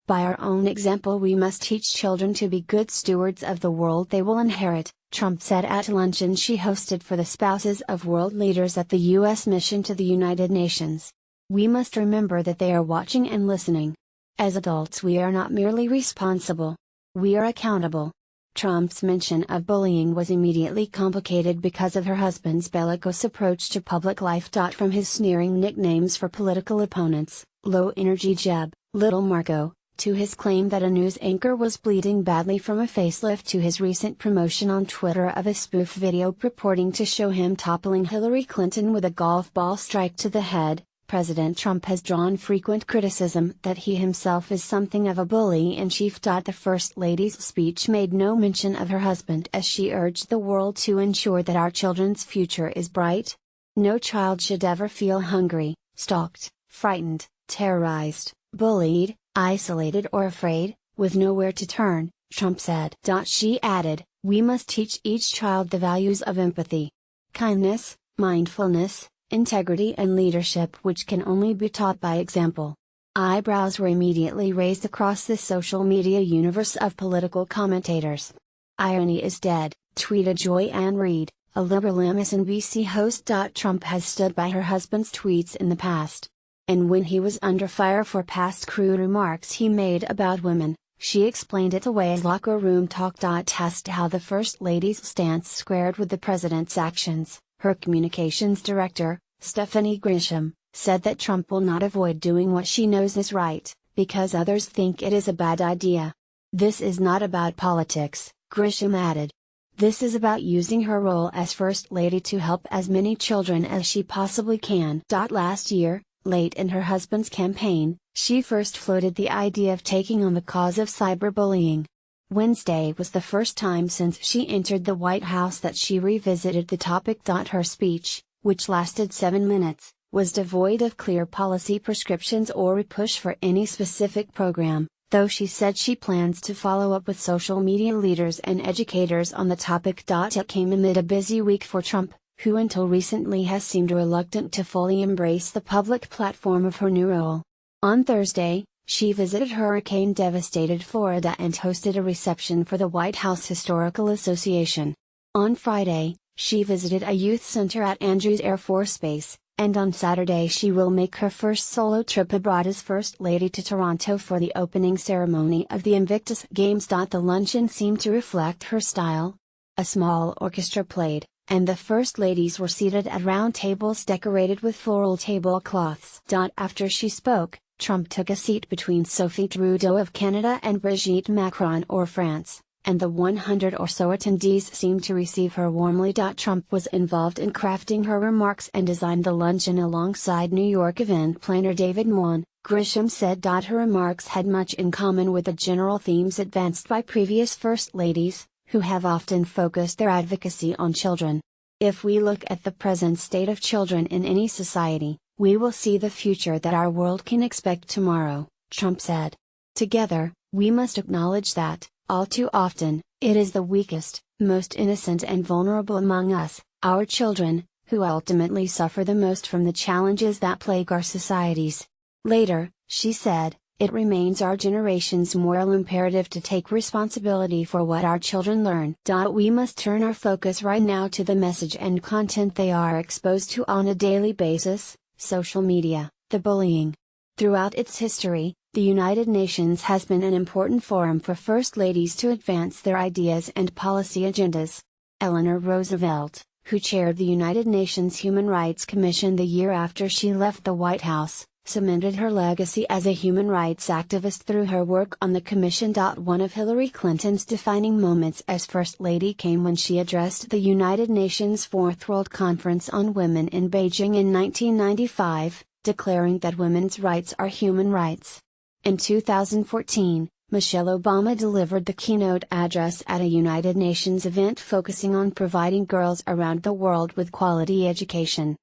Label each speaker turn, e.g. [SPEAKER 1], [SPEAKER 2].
[SPEAKER 1] By our own example, we must teach children to be good stewards of the world they will inherit, Trump said at a luncheon she hosted for the spouses of world leaders at the U.S. mission to the United Nations. We must remember that they are watching and listening. As adults, we are not merely responsible. We are accountable. Trump's mention of bullying was immediately complicated because of her husband's bellicose approach to public life. From his sneering nicknames for political opponents, Low Energy Jeb, Little Marco, to his claim that a news anchor was bleeding badly from a facelift, to his recent promotion on Twitter of a spoof video purporting to show him toppling Hillary Clinton with a golf ball strike to the head, President Trump has drawn frequent criticism that he himself is something of a bully-in-chief. The First Lady's speech made no mention of her husband as she urged the world to ensure that our children's future is bright. No child should ever feel hungry, stalked, frightened, terrorized, bullied, isolated or afraid, with nowhere to turn, Trump said. She added, "We must teach each child the values of empathy, kindness, mindfulness, integrity and leadership, which can only be taught by example." Eyebrows were immediately raised across the social media universe of political commentators. "Irony is dead," tweeted Joy Ann Reid, a liberal MSNBC host. Trump has stood by her husband's tweets in the past. And when he was under fire for past crude remarks he made about women, she explained it away as locker room talk. Asked how the First Lady's stance squared with the president's actions, her communications director, Stephanie Grisham, said that Trump will not avoid doing what she knows is right, because others think it is a bad idea. "This is not about politics," Grisham added. "This is about using her role as First Lady to help as many children as she possibly can." Last year, late in her husband's campaign, she first floated the idea of taking on the cause of cyberbullying. Wednesday was the first time since she entered the White House that she revisited the topic. Her speech, which lasted 7 minutes, was devoid of clear policy prescriptions or a push for any specific program, though she said she plans to follow up with social media leaders and educators on the topic. It came amid a busy week for Trump, who until recently has seemed reluctant to fully embrace the public platform of her new role. On Thursday, she visited hurricane-devastated Florida and hosted a reception for the White House Historical Association. On Friday, she visited a youth center at Andrews Air Force Base, and on Saturday she will make her first solo trip abroad as First Lady to Toronto for the opening ceremony of the Invictus Games. The luncheon seemed to reflect her style. A small orchestra played, and the First Ladies were seated at round tables decorated with floral tablecloths. After she spoke, Trump took a seat between Sophie Trudeau of Canada and Brigitte Macron of France, and the 100 or so attendees seemed to receive her warmly. Trump was involved in crafting her remarks and designed the luncheon alongside New York event planner David Moine, Grisham said. Her remarks had much in common with the general themes advanced by previous First Ladies, who have often focused their advocacy on children. "If we look at the present state of children in any society, we will see the future that our world can expect tomorrow," Trump said. "Together, we must acknowledge that, all too often, it is the weakest, most innocent and vulnerable among us, our children, who ultimately suffer the most from the challenges that plague our societies." Later, she said, "It remains our generation's moral imperative to take responsibility for what our children learn. We must turn our focus right now to the message and content they are exposed to on a daily basis, social media, the bullying." Throughout its history, the United Nations has been an important forum for First Ladies to advance their ideas and policy agendas. Eleanor Roosevelt, who chaired the United Nations Human Rights Commission the year after she left the White House, cemented her legacy as a human rights activist through her work on the Commission. One of Hillary Clinton's defining moments as First Lady came when she addressed the United Nations Fourth World Conference on Women in Beijing in 1995, declaring that women's rights are human rights. In 2014, Michelle Obama delivered the keynote address at a United Nations event focusing on providing girls around the world with quality education.